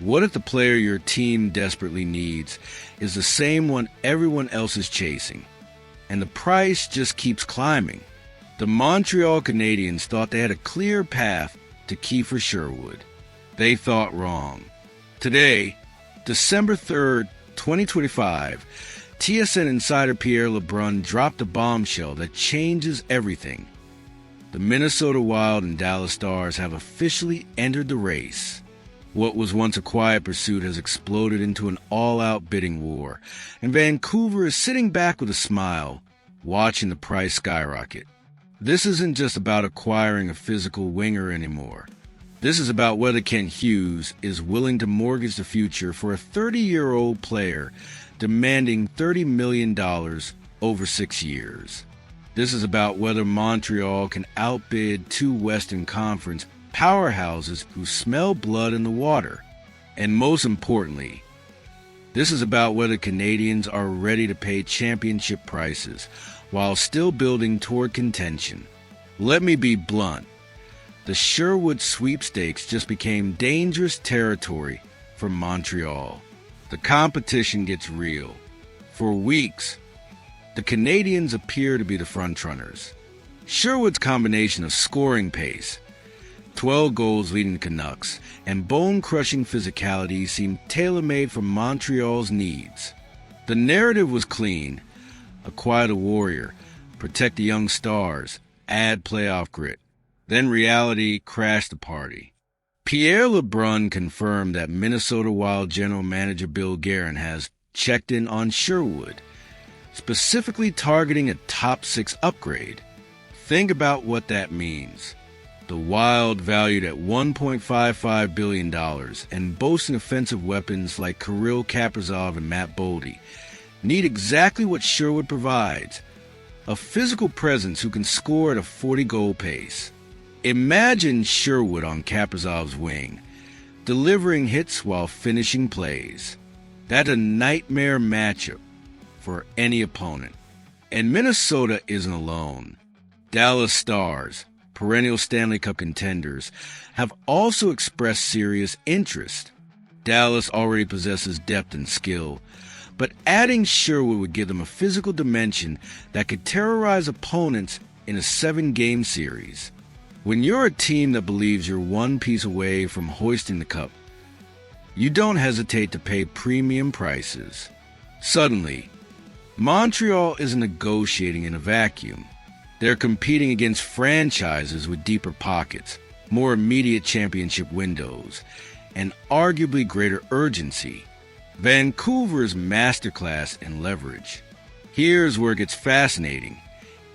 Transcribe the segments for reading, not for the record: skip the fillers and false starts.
What if the player your team desperately needs is the same one everyone else is chasing, and the price just keeps climbing? The Montreal Canadiens thought they had a clear path to Kiefer Sherwood. They thought wrong. Today, December 3rd, 2025, TSN insider Pierre LeBrun dropped a bombshell that changes everything. The Minnesota Wild and Dallas Stars have officially entered the race. What was once a quiet pursuit has exploded into an all-out bidding war, and Vancouver is sitting back with a smile, watching the price skyrocket. This isn't just about acquiring a physical winger anymore. This is about whether Kent Hughes is willing to mortgage the future for a 30-year-old player demanding $30 million over 6 years. This is about whether Montreal can outbid two Western Conference powerhouses who smell blood in the water. And most importantly, this is about whether Canadiens are ready to pay championship prices while still building toward contention. Let me be blunt. The Sherwood sweepstakes just became dangerous territory for Montreal. The competition gets real. For weeks, the Canadiens appear to be the frontrunners. Sherwood's combination of scoring pace, 12 goals leading the Canucks, and bone-crushing physicality seemed tailor-made for Montreal's needs. The narrative was clean: acquire the warrior, protect the young stars, add playoff grit. Then reality crashed the party. Pierre LeBrun confirmed that Minnesota Wild general manager Bill Guerin has checked in on Sherwood, specifically targeting a top 6 upgrade. Think about what that means. The Wild, valued at $1.55 billion and boasting offensive weapons like Kirill Kaprizov and Matt Boldy, need exactly what Sherwood provides: a physical presence who can score at a 40-goal pace. Imagine Sherwood on Kaprizov's wing, delivering hits while finishing plays. That's a nightmare matchup for any opponent. And Minnesota isn't alone. Dallas Stars, perennial Stanley Cup contenders, have also expressed serious interest. Dallas already possesses depth and skill, but adding Sherwood would give them a physical dimension that could terrorize opponents in a 7-game series. When you're a team that believes you're one piece away from hoisting the cup, you don't hesitate to pay premium prices. Suddenly, Montreal isn't negotiating in a vacuum. They're competing against franchises with deeper pockets, more immediate championship windows, and arguably greater urgency. Vancouver's masterclass in leverage. Here's where it gets fascinating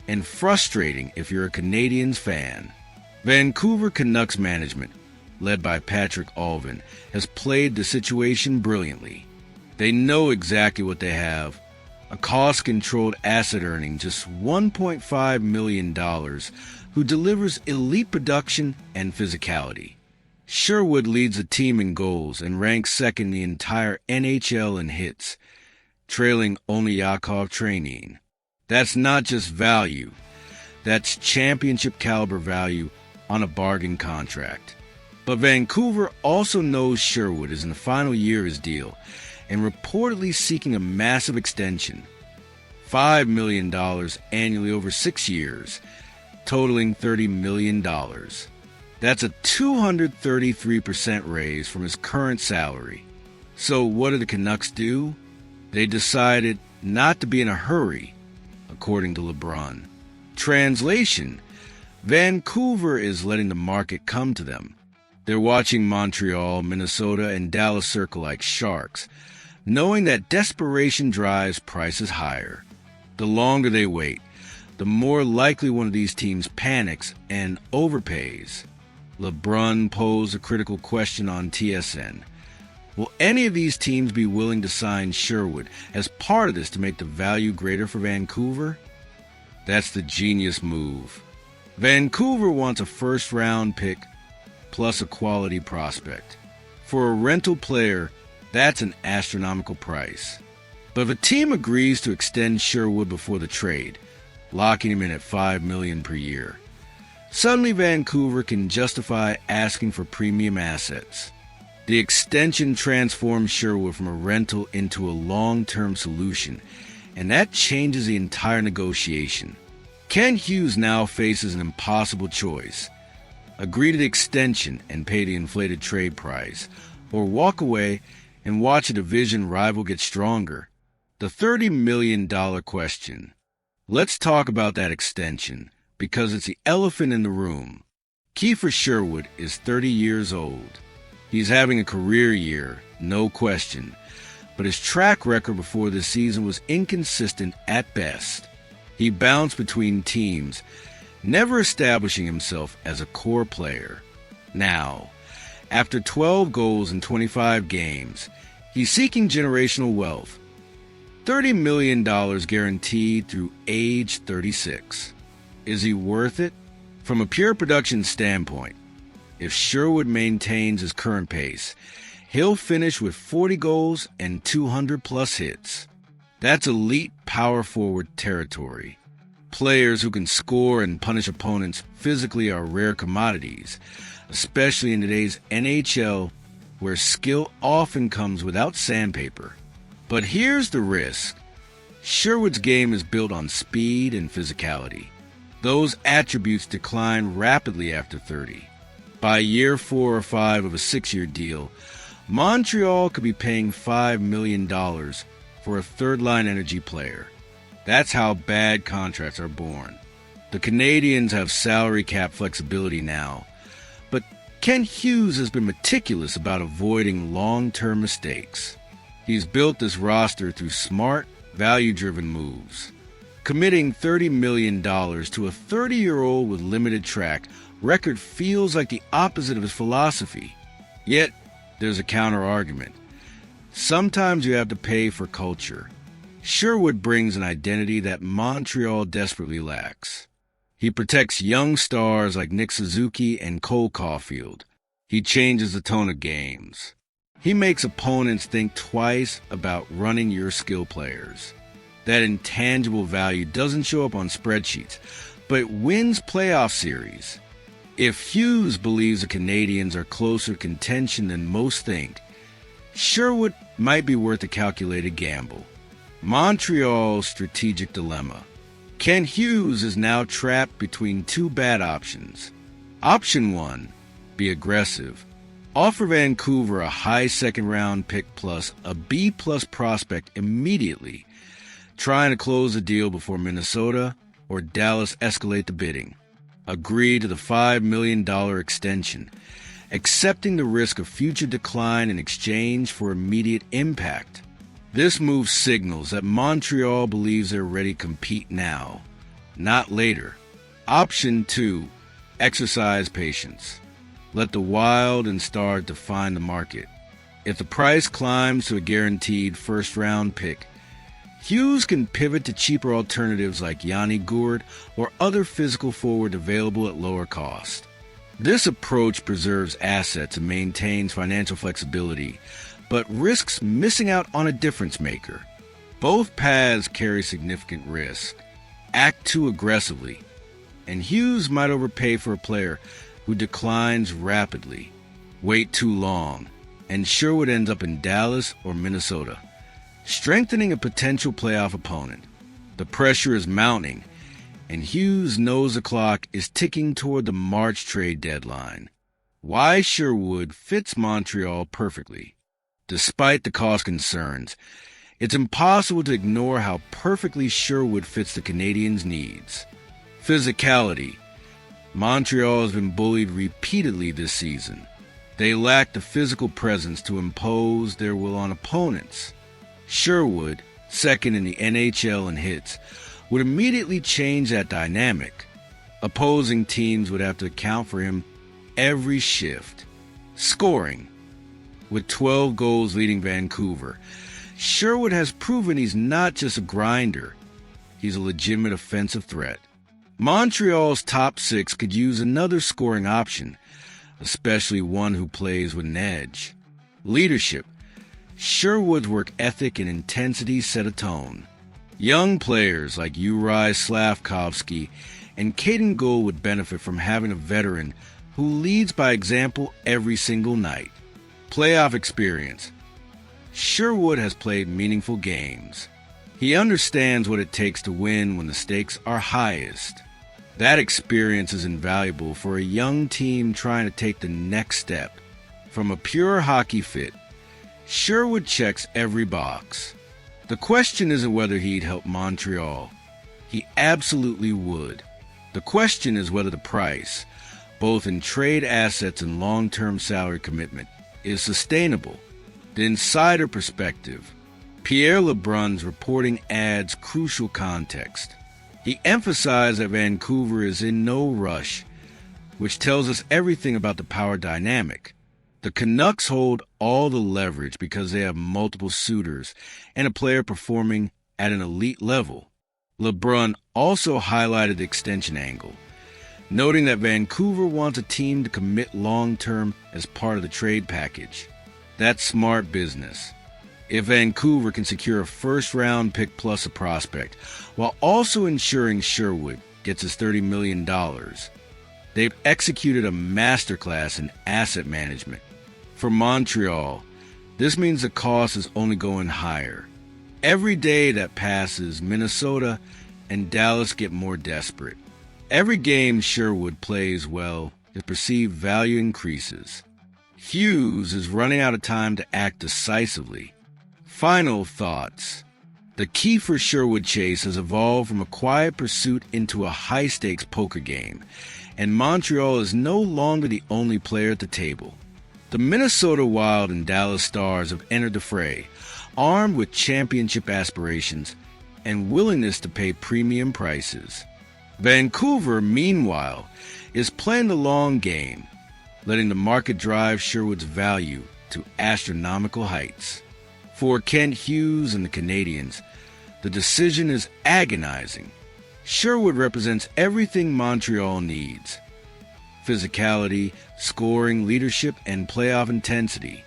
and frustrating if you're a Canadiens fan. Vancouver Canucks management, led by Patrick Allvin, has played the situation brilliantly. They know exactly what they have: a cost-controlled asset earning just $1.5 million who delivers elite production and physicality. Sherwood leads the team in goals and ranks second in the entire NHL in hits, trailing only Yakov Trenin. That's not just value. That's championship-caliber value on a bargain contract. But Vancouver also knows Sherwood is in the final year of his deal and reportedly seeking a massive extension. $5 million annually over 6 years, totaling $30 million. That's a 233% raise from his current salary. So what did the Canucks do? They decided not to be in a hurry, according to LeBrun. Translation: Vancouver is letting the market come to them. They're watching Montreal, Minnesota, and Dallas circle like sharks, knowing that desperation drives prices higher. The longer they wait, the more likely one of these teams panics and overpays. LeBrun posed a critical question on TSN. Will any of these teams be willing to sign Sherwood as part of this to make the value greater for Vancouver? That's the genius move. Vancouver wants a first-round pick plus a quality prospect. For a rental player, that's an astronomical price. But if a team agrees to extend Sherwood before the trade, locking him in at $5 million per year, suddenly Vancouver can justify asking for premium assets. The extension transforms Sherwood from a rental into a long-term solution, and that changes the entire negotiation. Ken Hughes now faces an impossible choice: agree to the extension and pay the inflated trade price, or walk away and watch a division rival get stronger. The $30 million question. Let's talk about that extension, because it's the elephant in the room. Kiefer Sherwood is 30 years old. He's having a career year, no question, but his track record before this season was inconsistent at best. He bounced between teams, never establishing himself as a core player. Now, after 12 goals in 25 games, he's seeking generational wealth. $30 million guaranteed through age 36. Is he worth it? From a pure production standpoint, if Sherwood maintains his current pace, he'll finish with 40 goals and 200-plus hits. That's elite power forward territory. Players who can score and punish opponents physically are rare commodities, especially in today's NHL, where skill often comes without sandpaper. But here's the risk. Sherwood's game is built on speed and physicality. Those attributes decline rapidly after 30. By year 4 or 5 of a 6-year deal, Montreal could be paying $5 million for a third-line energy player. That's how bad contracts are born. The Canadiens have salary cap flexibility now, but Ken Hughes has been meticulous about avoiding long-term mistakes. He's built this roster through smart, value-driven moves. Committing $30 million to a 30-year-old with limited track record feels like the opposite of his philosophy. Yet, there's a counter-argument. Sometimes you have to pay for culture. Sherwood brings an identity that Montreal desperately lacks. He protects young stars like Nick Suzuki and Cole Caulfield. He changes the tone of games. He makes opponents think twice about running your skill players. That intangible value doesn't show up on spreadsheets, but it wins playoff series. If Hughes believes the Canadiens are closer to contention than most think, Sherwood might be worth a calculated gamble. Montreal's strategic dilemma. Ken Hughes is now trapped between two bad options. Option 1, be aggressive. Offer Vancouver a high second-round pick plus a B-plus prospect immediately, trying to close the deal before Minnesota or Dallas escalate the bidding. Agree to the $5 million extension, accepting the risk of future decline in exchange for immediate impact. This move signals that Montreal believes they're ready to compete now, not later. Option 2, exercise patience. Let the Wild and Star define the market. If the price climbs to a guaranteed first-round pick, Hughes can pivot to cheaper alternatives like Yanni Gourde or other physical forward available at lower cost. This approach preserves assets and maintains financial flexibility, but risks missing out on a difference maker. Both paths carry significant risk. Act too aggressively, and Hughes might overpay for a player who declines rapidly. Wait too long, and Sherwood ends up in Dallas or Minnesota, strengthening a potential playoff opponent. The pressure is mounting, and Hughes knows the clock is ticking toward the March trade deadline. Why Sherwood fits Montreal perfectly. Despite the cost concerns, it's impossible to ignore how perfectly Sherwood fits the Canadiens' needs. Physicality. Montreal has been bullied repeatedly this season. They lack the physical presence to impose their will on opponents. Sherwood, second in the NHL in hits, would immediately change that dynamic. Opposing teams would have to account for him every shift. Scoring. With 12 goals leading Vancouver, Sherwood has proven he's not just a grinder. He's a legitimate offensive threat. Montreal's top six could use another scoring option, especially one who plays with an edge. Leadership. Sherwood's work ethic and intensity set a tone. Young players like Uri Slavkovsky and Caden Gould would benefit from having a veteran who leads by example every single night. Playoff experience. Sherwood has played meaningful games. He understands what it takes to win when the stakes are highest. That experience is invaluable for a young team trying to take the next step. From a pure hockey fit, Sherwood checks every box. The question isn't whether he'd help Montreal. He absolutely would. The question is whether the price, both in trade assets and long-term salary commitment, is sustainable. The insider perspective. Pierre LeBrun's reporting adds crucial context. He emphasized that Vancouver is in no rush, which tells us everything about the power dynamic. The Canucks hold all the leverage because they have multiple suitors and a player performing at an elite level. LeBrun also highlighted the extension angle, noting that Vancouver wants a team to commit long-term as part of the trade package. That's smart business. If Vancouver can secure a first-round pick plus a prospect, while also ensuring Sherwood gets his $30 million, they've executed a masterclass in asset management. For Montreal, this means the cost is only going higher. Every day that passes, Minnesota and Dallas get more desperate. Every game Sherwood plays well, his perceived value increases. Hughes is running out of time to act decisively. Final thoughts. The Kiefer Sherwood chase has evolved from a quiet pursuit into a high-stakes poker game, and Montreal is no longer the only player at the table. The Minnesota Wild and Dallas Stars have entered the fray, armed with championship aspirations and willingness to pay premium prices. Vancouver, meanwhile, is playing the long game, letting the market drive Sherwood's value to astronomical heights. For Kent Hughes and the Canadiens, the decision is agonizing. Sherwood represents everything Montreal needs: physicality, scoring, leadership, and playoff intensity.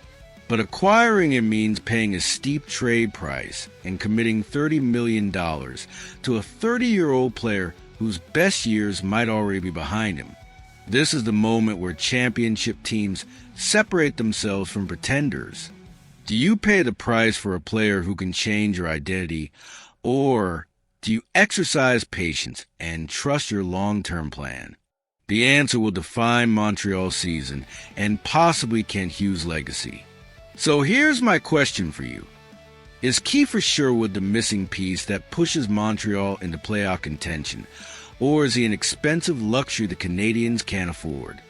But acquiring him means paying a steep trade price and committing $30 million to a 30-year-old player whose best years might already be behind him. This is the moment where championship teams separate themselves from pretenders. Do you pay the price for a player who can change your identity, or do you exercise patience and trust your long-term plan? The answer will define Montreal's season and possibly Kent Hughes' legacy. So here's my question for you. Is Kiefer Sherwood the missing piece that pushes Montreal into playoff contention, or is he an expensive luxury the Canadiens can't afford?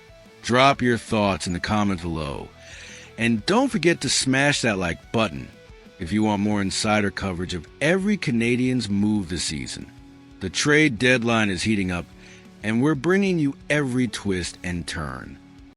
Drop your thoughts in the comments below. And don't forget to smash that like button if you want more insider coverage of every Canadiens move this season. The trade deadline is heating up, and we're bringing you every twist and turn.